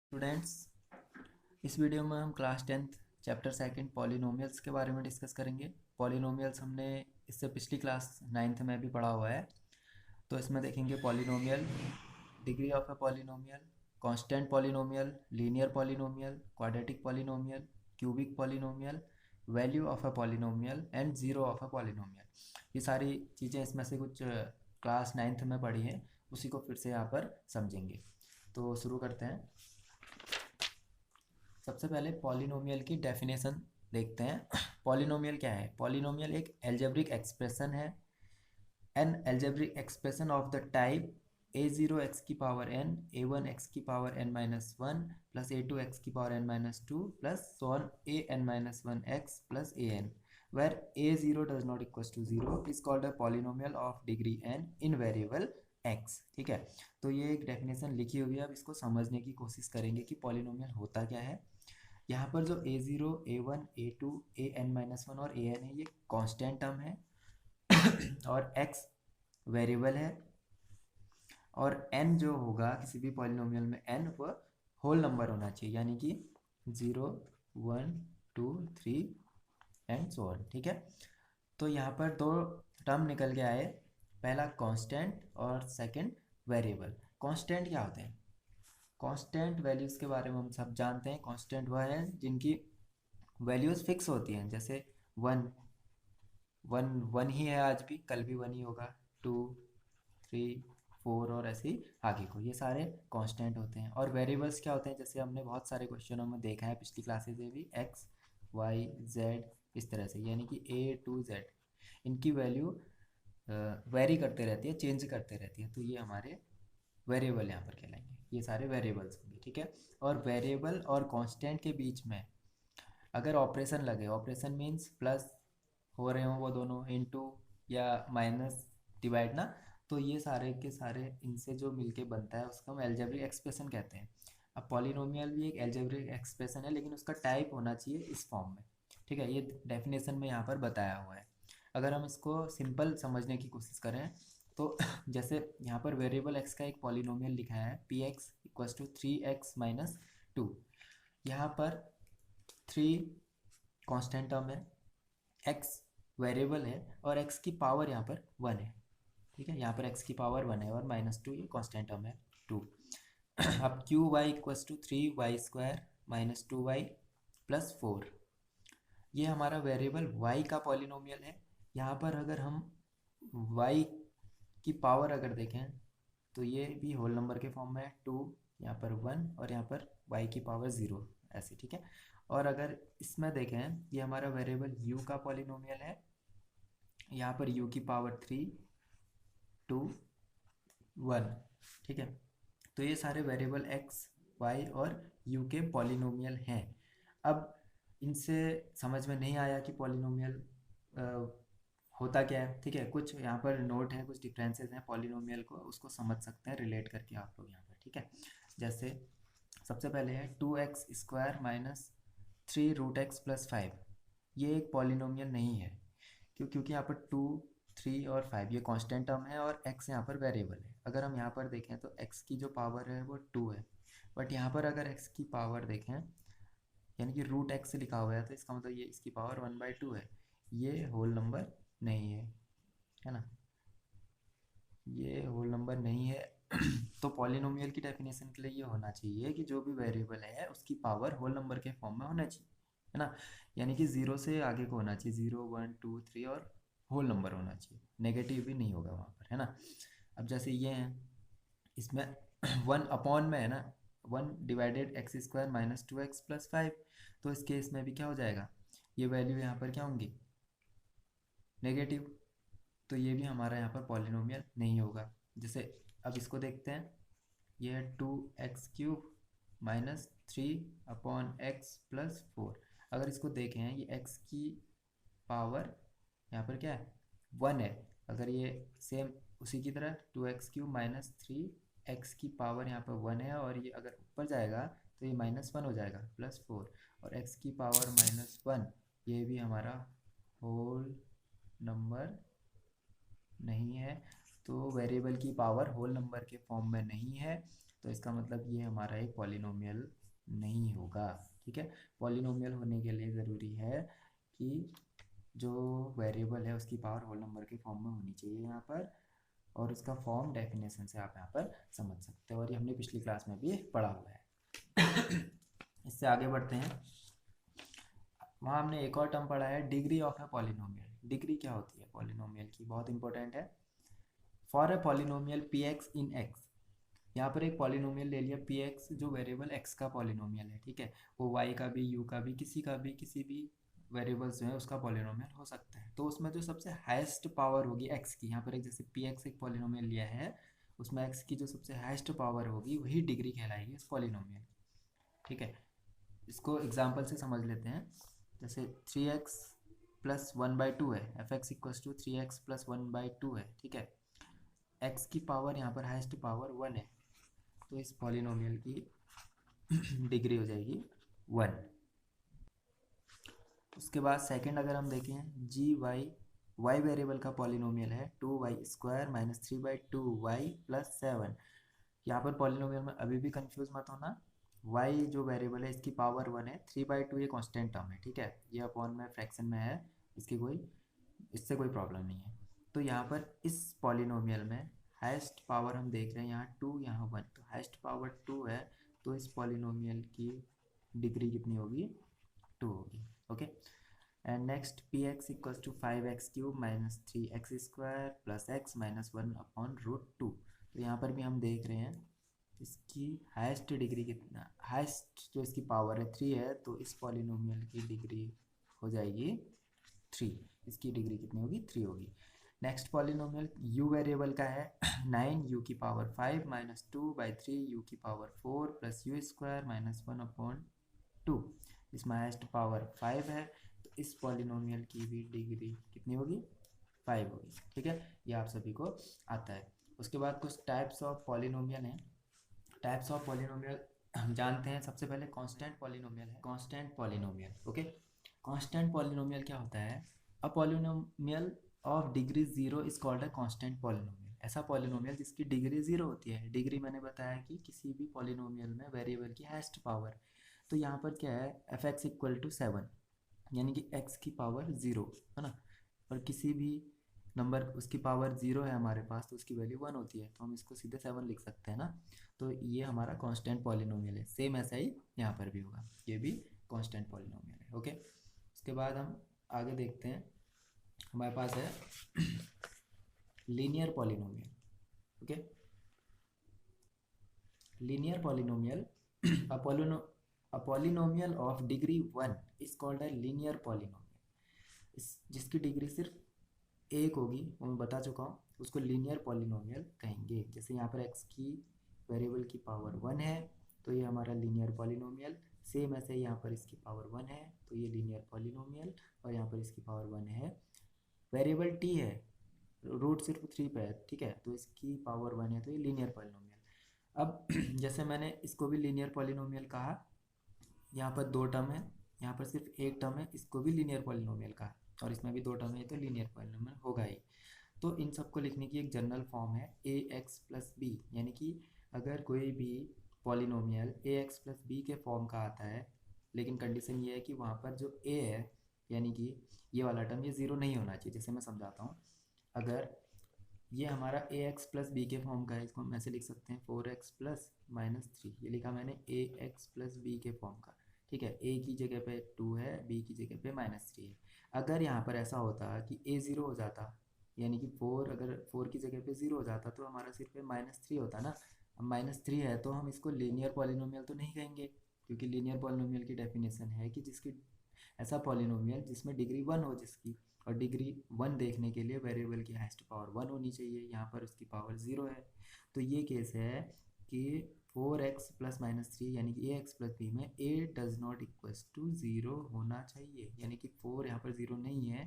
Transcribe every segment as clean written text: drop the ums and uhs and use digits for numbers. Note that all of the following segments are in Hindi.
स्टूडेंट्स, इस वीडियो में हम class 10th chapter second polynomials के बारे में डिस्कस करेंगे। पॉलिनोमियल्स हमने इससे पिछली क्लास 9th में भी पढ़ा हुआ है। तो इसमें देखेंगे polynomial, degree of a polynomial, constant polynomial, linear polynomial, quadratic polynomial, cubic polynomial, value of a polynomial and zero of a polynomial. ये सारी चीज़ें इसमें से कुछ क्लास 9th में पढ़ी हैं, उसी को फिर से यहाँ पर समझेंगे। तो शुरू करते हैं। सबसे पहले पॉलिनोमियल की डेफिनेशन देखते हैं। पॉलिनोमियल क्या है? पॉलिनोमियल एक एल्जेब्रिक एक्सप्रेशन है। An algebraic expression of the type a0 x की पावर n, a1 x की power n minus one plus a2 x की power n minus two plus so on an minus one x plus an where a0 does not equals to 0 is called a polynomial of degree n in variable x। ठीक है, तो ये एक डेफिनेशन लिखी हुई है। अब इसको समझने की कोशिश करेंगे कि पॉलिनोमियल होता क्या है। यहाँ पर जो a0, a1, a2, an minus one और an है, ये कांस्टेंट टर्म है और x वेरिएबल है। और n जो होगा किसी भी पॉलिनोमियल में, n वो होल नंबर होना चाहिए, यानी कि 0, 1, 2, 3 एंड सो ऑन। ठीक है, तो यहाँ पर दो टर्म निकल के आए, पहला कांस्टेंट और सेकंड वेरिएबल। कांस्टेंट क्या होते हैं? कांस्टेंट वैल्यूज़ के बारे में हम सब जानते हैं। कांस्टेंट वह है जिनकी वैल्यूज़ फिक्स होती हैं, जैसे वन वन वन ही है, आज भी कल भी वन ही होगा, 2, 3, 4 और ऐसे ही आगे को, ये सारे कांस्टेंट होते हैं। और वेरिएबल्स क्या होते हैं? जैसे हमने बहुत सारे क्वेश्चनों में देखा है पिछली क्लासेज में भी, एक्स, वाई, जेड, इस तरह से, यानी कि A to Z इनकी वैल्यू वेरी करते रहती है, चेंज करते रहती है। तो ये हमारे वेरिएबल यहाँ पर कहलाएंगे, ये सारे वेरिएबल्स होंगे। ठीक है, और वेरिएबल और कांस्टेंट के बीच में अगर ऑपरेशन लगे, ऑपरेशन मीन्स प्लस हो रहे हों वो दोनों, इनटू या माइनस, डिवाइड ना, तो ये सारे के सारे इनसे जो मिलके बनता है उसको हम एल्जेब्रिक एक्सप्रेशन कहते हैं। अब पॉलिनोमियल भी एक एल्जेब्रिक एक्सप्रेशन है, लेकिन उसका टाइप होना चाहिए इस फॉर्म में। ठीक है, ये डेफिनेशन में यहाँ पर बताया हुआ है। अगर हम इसको सिंपल समझने की कोशिश करें तो जैसे यहाँ पर वेरिएबल एक्स का एक पॉलिनोमियल लिखा है, P x equals to 3x-2। यहाँ पर 3 कांस्टेंट टर्म है, x वेरिएबल है और x की पावर यहाँ पर 1 है। ठीक है, यहाँ पर x की पावर 1 है और -2 ये कांस्टेंट टर्म है 2। अब Q Y equals to 3y² minus 2y plus 4, ये हमारा वेरिएबल y का पॉलिनोमियल है। यहाँ पर अगर हम y की पावर अगर देखें तो ये भी होल नंबर के फॉर्म में है, 2, यहाँ पर 1 और यहाँ पर y की पावर 0 ऐसे। ठीक है, और अगर इसमें देखें, ये हमारा वेरिएबल u का पॉलिनोमियल है, यहाँ पर u की पावर 3, 2, 1। ठीक है, तो ये सारे वेरिएबल x, y और u के पॉलिनोमियल हैं। अब इनसे समझ में नहीं आया कि पॉलिनोमियल होता क्या है। ठीक है, कुछ यहाँ पर नोट है, कुछ डिफरेंसेस हैं पॉलिनोमियल को, उसको समझ सकते हैं रिलेट करके आप लोग यहाँ पर। ठीक है, जैसे सबसे पहले है 2x² माइनस 3√x+5। ये एक पॉलिनोमियल नहीं है, क्योंकि यहाँ पर 2, 3 और 5 ये कांस्टेंट टर्म है और x यहाँ पर वेरिएबल है। अगर हम यहाँ पर देखें तो x की जो पावर है वो 2 है, बट यहाँ पर अगर x की पावर देखें, यानी कि √x लिखा हुआ है, तो इसका मतलब ये इसकी पावर 1/2 है। ये होल नंबर नहीं है ना, ये होल नंबर नहीं है। तो पॉलिनोमियल की डेफिनेशन के लिए ये होना चाहिए कि जो भी वेरिएबल है उसकी पावर होल नंबर के फॉर्म में होना चाहिए, है ना, यानी कि 0 से आगे को होना चाहिए, 0, 1, 2, 3 और होल नंबर होना चाहिए, नेगेटिव भी नहीं होगा वहाँ पर, है ना। अब जैसे ये है, इसमें 1 में है ना, 1/x² माइनस 2x+5, तो इस केस में भी क्या हो जाएगा, ये वैल्यू यहाँ पर क्या होंगी, नेगेटिव। तो ये भी हमारा यहाँ पर पॉलिनोमियल नहीं होगा। जैसे अब इसको देखते हैं, ये है 2x³ माइनस 3/x+4। अगर इसको देखें, ये x की पावर यहाँ पर क्या है, 1 है। अगर ये सेम उसी की तरह 2x³ माइनस 3x की पावर यहाँ पर 1 है, और ये अगर ऊपर जाएगा तो ये -1 हो जाएगा, +4, और x की पावर -1, ये भी हमारा होल नंबर नहीं है। तो वेरिएबल की पावर होल नंबर के फॉर्म में नहीं है, तो इसका मतलब ये हमारा एक पॉलिनोमियल नहीं होगा। ठीक है, पॉलिनोमियल होने के लिए ज़रूरी है कि जो वेरिएबल है उसकी पावर होल नंबर के फॉर्म में होनी चाहिए यहाँ पर, और उसका फॉर्म डेफिनेशन से आप यहाँ पर समझ सकते हो, और ये हमने पिछली क्लास में भी पढ़ा हुआ है। इससे आगे बढ़ते हैं। वहाँ हमने एक और टर्म पढ़ा है, degree of a polynomial. Degree क्या होती है पॉलिनोमियल की, बहुत इंपॉर्टेंट है। For a polynomial P x in x, यहाँ पर एक पॉलिनोमियल ले लिया पी एक्स, जो वेरिएबल एक्स का पॉलिनोमियल है। ठीक है, वो वाई का भी, यू का भी, किसी भी वेरिएबल्स जो है उसका पॉलिनोमियल हो सकता है। तो उसमें जो सबसे हाईएस्ट पावर होगी एक्स की, यहाँ पर एक जैसे पी एक्स एक पॉलिनोमियल लिया है, उसमें एक्स की जो सबसे हाईएस्ट पावर होगी वही डिग्री कहलाएगी इस पॉलिनोमियल। ठीक है, इसको एग्जाम्पल से समझ लेते हैं। जैसे 3x प्लस 1/2 है, F X equals to 3x plus 1/2 है। ठीक है, x की पावर यहाँ पर हाईएस्ट पावर 1 है, तो इस पॉलिनोमियल की डिग्री हो जाएगी 1। उसके बाद सेकंड अगर हम देखें, जी वाई वेरिएबल का पॉलिनोमियल है 2y² माइनस 3/2y प्लस 7। यहाँ पर पॉलिनोमियल में अभी भी कंफ्यूज मत होना, y जो वेरिएबल है इसकी पावर 1 है, 3/2 ये कांस्टेंट टर्म है। ठीक है, ये अपॉन में फ्रैक्शन में है, इससे कोई प्रॉब्लम नहीं है। तो यहाँ पर इस पॉलिनोमियल में हाईएस्ट पावर हम देख रहे हैं यहाँ 2, यहाँ 1, तो हाईएस्ट पावर 2 है, तो इस पॉलिनोमियल की डिग्री कितनी होगी, 2 होगी। Okay, and next P X equals to 5x³ minus 3x² plus x minus 1/√2। तो यहाँ पर भी हम देख रहे हैं इसकी हाईएस्ट डिग्री कितना, हाईएस्ट जो इसकी पावर है 3 है, तो इस पॉलिनोमियल की डिग्री हो जाएगी 3। इसकी डिग्री कितनी होगी, 3 होगी। नेक्स्ट पॉलिनोमियल u वेरिएबल का है 9u की पावर 5 माइनस 2/3 u की पावर 4 प्लस u² माइनस 1/2। इसमें हाईएस्ट पावर 5 है, तो इस पॉलिनोमियल की भी डिग्री कितनी होगी, 5 होगी। ठीक है, ये आप सभी को आता है। उसके बाद कुछ टाइप्स ऑफ पॉलिनोमियल हैं। टाइप्स ऑफ पॉलिनोमियल हम जानते हैं, सबसे पहले कांस्टेंट पॉलिनोमियल है। Constant polynomial, okay, constant polynomial क्या होता है, a polynomial of degree 0 is called a constant polynomial. ऐसा पॉलिनोमियल जिसकी डिग्री 0 होती है। डिग्री मैंने बताया कि किसी भी पॉलिनोमियल में वेरिएबल की हाईएस्ट पावर। तो यहाँ पर क्या है, एफ एक्स इक्वल टू 7, यानी कि x की पावर 0 है ना, और किसी भी नंबर उसकी पावर 0 है हमारे पास, तो उसकी वैल्यू 1 होती है, तो हम इसको सीधे 7 लिख सकते हैं ना। तो ये हमारा कांस्टेंट पॉलिनोमियल है। सेम ऐसा ही यहाँ पर भी होगा, ये भी कांस्टेंट पॉलिनोमियल है। ओके, उसके बाद हम आगे देखते हैं, हमारे पास है linear polynomial. Okay, linear polynomial, a polynomial of degree 1 is called a linear polynomial। जिसकी डिग्री सिर्फ 1 होगी, वो मैं बता चुका हूँ, उसको लीनियर पॉलिनोमियल कहेंगे। जैसे यहाँ पर x की वेरिएबल की पावर 1 है, तो ये हमारा लीनियर पॉलिनोमियल। सेम ऐसे यहाँ पर इसकी पावर 1 है, तो ये लीनियर पॉलिनोमियल, और यहाँ पर इसकी पावर 1 है। वेरिएबल t है, रूट सिर्फ 3 पे है। ठीक है, तो इसकी पावर 1 है, तो ये लीनियर पॉलिनोमियल। अब जैसे मैंने इसको भी लीनियर पॉलिनोमियल कहा, यहाँ पर 2 टर्म है, यहाँ पर सिर्फ एक टर्म है, इसको भी लीनियर पॉलिनोमियल कहा, और इसमें भी 2 टर्म है, तो लीनियर पॉलिनोमियल होगा ही। तो इन सबको लिखने की एक जनरल फॉर्म है ax प्लस बी, यानी कि अगर कोई भी पॉलिनोमियल ax प्लस बी के फॉर्म का आता है, लेकिन कंडीशन ये है कि वहाँ पर जो a है, यानी कि ये वाला टर्म, ये 0 नहीं होना चाहिए। जैसे मैं समझाता हूँ, अगर ये हमारा ए एक्स प्लस बी के फॉर्म का है, इसको हम ऐसे लिख सकते हैं 4x प्लस माइनस 3, ये लिखा मैंने ए एक्स प्लस बी के फॉर्म का। ठीक है, ए की जगह पे 2 है, बी की जगह पे -3 है। अगर यहाँ पर ऐसा होता कि ए 0 हो जाता, यानी कि 4, अगर 4 की जगह पे 0 हो जाता, तो हमारा सिर्फ -3 होता ना। अब -3 है, तो हम इसको लीनियर पॉलिनोमियल तो नहीं कहेंगे, क्योंकि लीनियर पॉलिनोमियल की डेफिनेशन है कि जिसकी ऐसा पॉलिनोमियल जिसमें डिग्री 1 हो, जिसकी, और डिग्री 1 देखने के लिए वेरिएबल की हाईएस्ट पावर 1 होनी चाहिए। यहाँ पर उसकी पावर 0 है, तो ये केस है कि 4x प्लस -3, यानी कि ax प्लस बी में a does not equals to 0 होना चाहिए, यानी कि 4 यहाँ पर 0 नहीं है,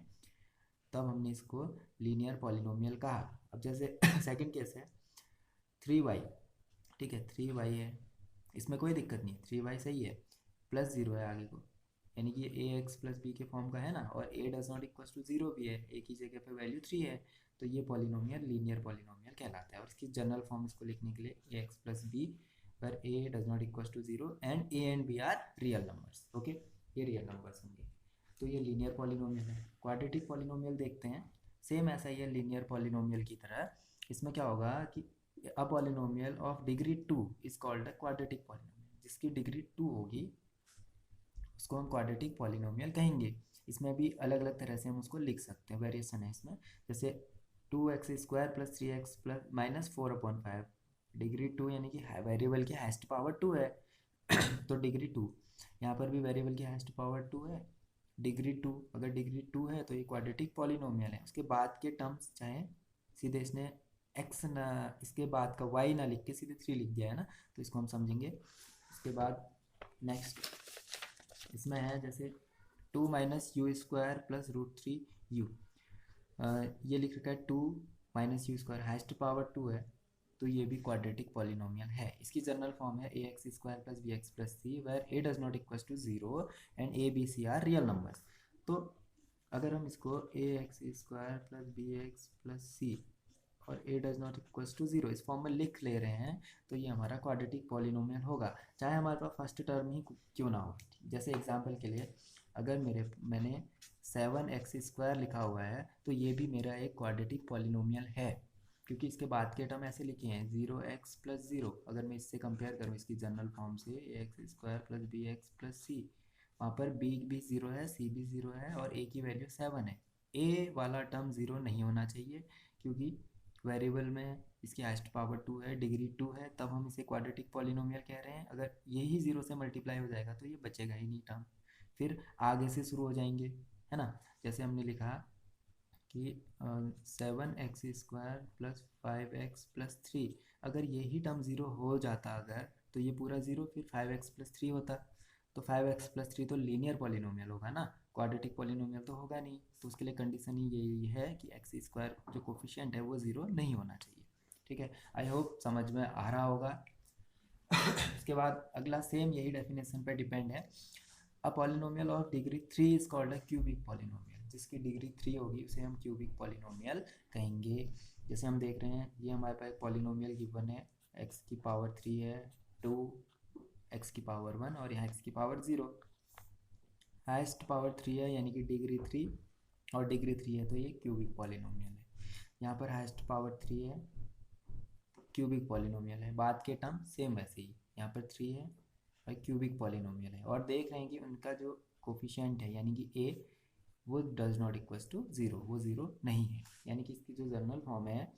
तब हमने इसको लीनियर पॉलिनोमियल कहा। अब जैसे सेकंड केस है 3y। ठीक है, 3y है, इसमें कोई दिक्कत नहीं है, 3y सही है, प्लस 0 है आगे को, यानी कि ए एक्स प्लस बी के फॉर्म का है ना, और ए डज नॉट इक्वल टू 0 भी है, ए की जगह पे वैल्यू 3 है, तो ये पॉलिनोमियल लीनियर पॉलिनोमियल कहलाता है। और इसकी जनरल फॉर्म इसको लिखने के लिए A x plus B where a does not equals to 0 and a and b are real numbers. Okay, ये रियल नंबर्स होंगे, तो ये लीनियर पॉलिनोमियल है। क्वाड्रेटिक पॉलिनोमियल देखते हैं, सेम ऐसा ही है लीनियर पॉलिनोमियल की तरह। इसमें क्या होगा कि a polynomial of degree 2 is called a quadratic polynomial, जिसकी डिग्री 2 होगी उसको हम क्वाड्रेटिक पॉलिनोमियल कहेंगे। इसमें भी अलग अलग तरह से हम उसको लिख सकते हैं, वेरिएशन है इसमें। जैसे 2x² plus 3x plus minus 4/5, degree 2 यानी कि वेरिएबल की हाईएस्ट पावर 2 है तो डिग्री 2, यहाँ पर भी वेरिएबल की हाईएस्ट पावर 2 है, डिग्री 2। अगर डिग्री 2 है तो ये क्वाड्रेटिक पॉलिनोमियल है। उसके बाद के टर्म्स चाहे सीधे इसने x ना, इसके बाद का y ना लिख के सीधे 3 लिख दिया है ना, तो इसको हम समझेंगे। उसके बाद नेक्स्ट इसमें है जैसे 2 minus you square plus √3u, ये लिख रखा है 2 minus you square, highest power 2 है, तो ये भी क्वाड्रेटिक पॉलिनोमियल है। इसकी जनरल फॉर्म है ax² plus bx plus c where a does not equals to 0 and a b c are real numbers. तो अगर हम इसको ax² plus bx plus c और a does not equals to 0 इस फॉर्म में लिख ले रहे हैं, तो ये हमारा क्वाड्रेटिक पॉलिनोमियल होगा, चाहे हमारे पास फर्स्ट टर्म ही क्यों ना हो। जैसे एग्जांपल के लिए अगर मैंने 7x² लिखा हुआ है, तो ये भी मेरा एक क्वाड्रेटिक पॉलिनोमियल है, क्योंकि इसके बाद के टर्म ऐसे लिखे हैं 0x प्लस 0। अगर मैं इससे कंपेयर करूँ इसकी जनरल फॉर्म से ax² plus bx plus c, वहाँ पर b भी 0 है, c भी 0 है और a की वैल्यू 7 है। a वाला टर्म 0 नहीं होना चाहिए, क्योंकि वेरिएबल में इसकी हाईएस्ट पावर 2 है, डिग्री 2 है, तब हम इसे क्वाड्रेटिक पॉलिनोमियल कह रहे हैं। अगर यही 0 से मल्टीप्लाई हो जाएगा तो ये बचेगा ही नहीं टर्म, फिर आगे से शुरू हो जाएंगे, है ना। जैसे हमने लिखा कि 7x² प्लस 5x प्लस 3, अगर यही टर्म 0 हो जाता अगर, तो ये पूरा 0, फिर 5x प्लस 3 होता, तो 5x प्लस 3 तो लीनियर पॉलिनोमियल होगा ना, क्वाड्रेटिक पॉलिनोमियल तो होगा नहीं। तो उसके लिए कंडीशन ही यही है कि x² जो कोफिशिएंट है वो 0 नहीं होना चाहिए। ठीक है, आई होप समझ में आ रहा होगा। उसके बाद अगला सेम यही डेफिनेशन पे डिपेंड है। A polynomial of degree 3 is called a cubic polynomial, जिसकी डिग्री 3 होगी उसे हम क्यूबिक पॉलिनोमियल कहेंगे। जैसे हम देख रहे हैं ये हमारे पास एक पॉलिनोमियल गिवन है, x की पावर 3 है, 2 x की पावर 1 और यहाँ x की पावर 0, हाइस्ट पावर 3 है यानी कि डिग्री 3 और डिग्री 3 है, तो ये क्यूबिक पॉलिनोमियल है। यहाँ पर हाइस्ट पावर 3 है, क्यूबिक पॉलिनोमियल है, बाद के टर्म सेम वैसे ही, यहाँ पर 3 है और क्यूबिक पॉलिनोमियल है। और देख रहे हैं कि उनका जो कोफिशिएंट है यानी कि a वो डज नॉट इक्वल्स टू 0, वो 0 नहीं है, यानी कि इसकी जो जनरल फॉर्म है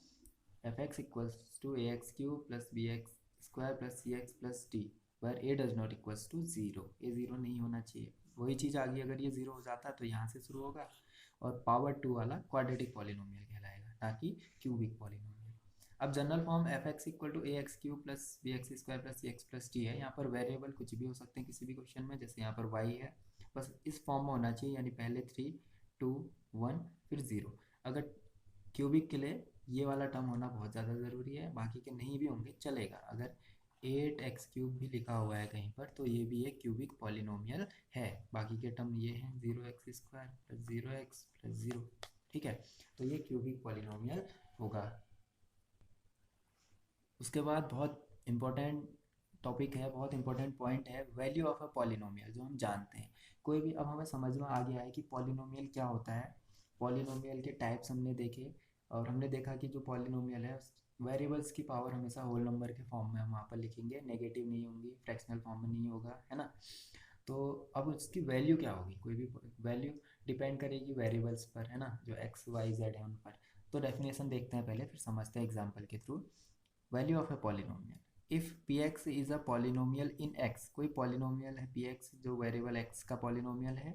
f(x) equals to ax³ plus bx² plus cx plus d, पर a does not equals to 0, a 0 नहीं होना चाहिए। वही चीज़ आ गई, अगर ये 0 हो जाता तो यहाँ से शुरू होगा और पावर 2 वाला क्वाड्रेटिक पॉलिनोमियल कहलाएगा, ताकि क्यूबिक पॉलिनोमियल। अब general form f(x) equal to ax³ plus bx² plus cx plus d है। यहाँ पर वेरिएबल कुछ भी हो सकते हैं किसी भी क्वेश्चन में, जैसे यहाँ पर y है, बस इस फॉर्म में होना चाहिए, यानी पहले 3 2 1 फिर 0। अगर क्यूबिक के लिए ये वाला टर्म होना बहुत ज़्यादा ज़रूरी है, बाकी के नहीं भी होंगे चलेगा। अगर 8x³ भी लिखा हुआ है कहीं पर तो ये भी एक क्यूबिक पॉलिनोमियल है, बाकी के टर्म ये हैं 0x² प्लस 0x प्लस 0। ठीक है, तो ये क्यूबिक पॉलिनोमियल होगा। उसके बाद बहुत इंपॉर्टेंट टॉपिक है, बहुत इंपॉर्टेंट पॉइंट है, वैल्यू ऑफ अ पॉलिनोमियल, जो हम जानते हैं कोई भी। अब हमें समझ में आ गया है कि पॉलिनोमियल क्या होता है, पॉलिनोमियल के टाइप्स हमने देखे, और हमने देखा कि जो पॉलिनोमियल है वेरिएबल्स की पावर हमेशा होल नंबर के फॉर्म में हम वहाँ पर लिखेंगे, नेगेटिव नहीं होंगी, फ्रैक्शनल फॉर्म में नहीं होगा, है ना। तो अब उसकी वैल्यू क्या होगी, कोई भी वैल्यू डिपेंड करेगी वेरिएबल्स पर, है ना, जो x y z है उन पर। तो डेफिनेशन देखते हैं पहले, फिर समझते हैं एग्जाम्पल के through. Value of a polynomial, if px is a polynomial in x, कोई पॉलिनोमियल है px जो वेरिएबल x का पॉलिनोमियल है,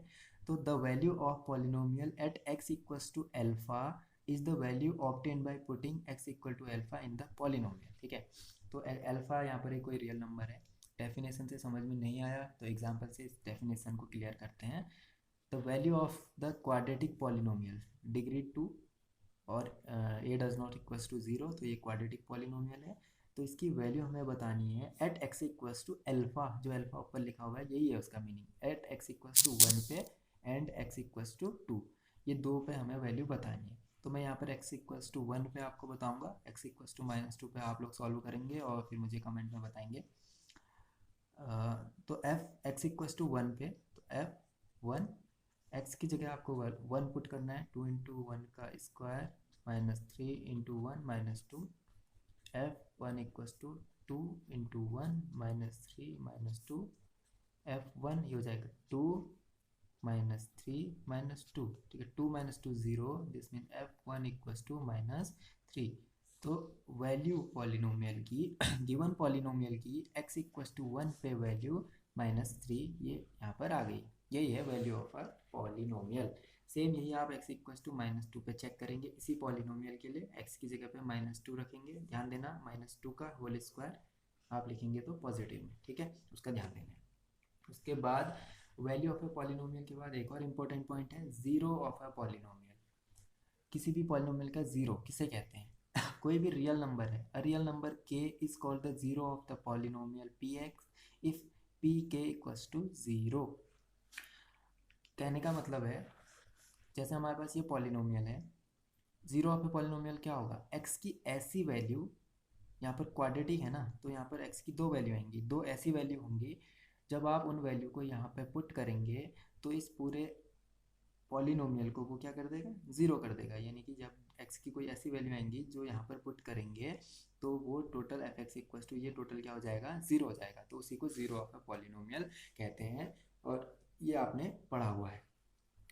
तो the value of polynomial at x equals to alpha is the value obtain by putting x equal to alpha in the polynomial. ठीक है, तो अल्फा यहाँ पर एक कोई रियल नंबर है। डेफिनेशन से समझ में नहीं आया तो एग्जाम्पल से इस डेफिनेशन को क्लियर करते हैं। The value of the quadratic polynomial degree 2 और a does not equals to 0, तो ये क्वाड्रेटिक पॉलिनोमियल है। तो इसकी वैल्यू हमें बतानी है at x equals to alpha, जो अल्फा ऊपर लिखा हुआ है यही है उसका meaning, at x equals to 1 पे एंड x इक्वल्स टू 2, ये दो पे हमें वैल्यू बतानी है। तो मैं यहाँ पर x इक्वल्स टू 1 पे आपको बताऊँगा, x इक्वल्स टू -2 पे आप लोग सॉल्व करेंगे और फिर मुझे कमेंट में बताएंगे। तो F X equals to one पे, तो एफ वन एक्स की जगह आपको वन पुट करना है, 2 × 1 का square -3 × 1 -2, f1 equals to 2 × 1 -3 -2, f1 ये हो जाएगा 2 -3 -2, ठीक है, 2 -2 0, this mean f1 equals to -3। तो वैल्यू पॉलिनोमियल की गिवन पॉलिनोमियल की x इक्वस टू 1 पे वैल्यू -3 ये यहाँ पर आ गई, यही है value of a polynomial. Same यही आप x इक्वस टू -2 पे चेक करेंगे, इसी पॉलिनोमियल के लिए x की जगह पे -2 रखेंगे, ध्यान देना -2 का होल स्क्वायर आप लिखेंगे तो पॉजिटिव में, ठीक है, उसका ध्यान देना है। उसके बाद वैल्यू ऑफ ए पॉलिनोमियल के बाद एक और इम्पोर्टेंट पॉइंट है जीरो ऑफ ए पॉलिनोमियल। किसी भी पॉलिनोमियल का जीरो किसे कहते हैं? कोई भी रियल नंबर है, a real number k is called the zero of the polynomial px if pk equals to zero. कहने का मतलब है जैसे हमारे पास ये पॉलिनोमियल है, जीरो ऑफ ए पॉलिनोमियल क्या होगा, x की ऐसी वैल्यू, यहाँ पर क्वाड्रेटिक है ना, तो यहाँ पर x की दो वैल्यू आएंगी, दो ऐसी वैल्यू होंगी, जब आप उन वैल्यू को यहाँ पे पुट करेंगे तो इस पूरे पॉलिनोमियल को वो क्या कर देगा, ज़ीरो कर देगा। यानी कि जब x की कोई ऐसी वैल्यू आएंगी जो यहाँ पर पुट करेंगे तो वो total F X equal to ये टोटल क्या हो जाएगा, ज़ीरो हो जाएगा, तो उसी को ज़ीरो ऑफ अ पॉलिनोमियल कहते हैं। और ये आपने पढ़ा हुआ है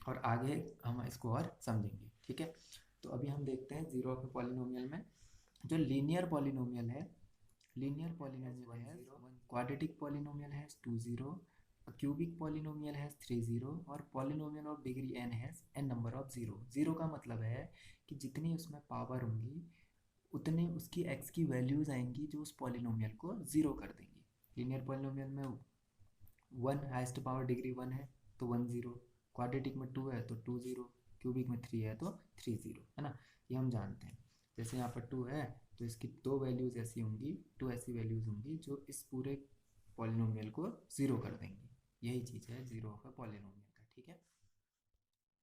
और आगे हम इसको और समझेंगे, ठीक है। तो अभी हम देखते हैं ज़ीरो ऑफ अ पॉलिनोमियल में जो लीनियर पॉलिनोमियल है, लीनियर पॉलिनोमियल है क्वाड्रेटिक पॉलिनोमियल है 2 0, क्यूबिक पॉलिनोमियल है 3 0, और पॉलिनोमियल ऑफ डिग्री n है n number of zero. Zero का मतलब है कि जितनी उसमें पावर होंगी उतने उसकी x की वैल्यूज आएंगी जो उस पॉलिनोमियल को ज़ीरो कर देंगी। लीनियर पॉलिनोमियल में one highest power degree one है तो 1 0, क्वाड्रेटिक में 2 है तो 2 0, क्यूबिक में 3 है तो 3 0, है ना, ये हम जानते हैं। जैसे यहाँ पर 2 है तो इसकी दो वैल्यूज़ ऐसी होंगी, टू ऐसी वैल्यूज़ होंगी जो इस पूरे पॉलिनोमियल को ज़ीरो कर देंगी। यही चीज़ है ज़ीरो ऑफ अ पॉलिनोमियल का, ठीक है।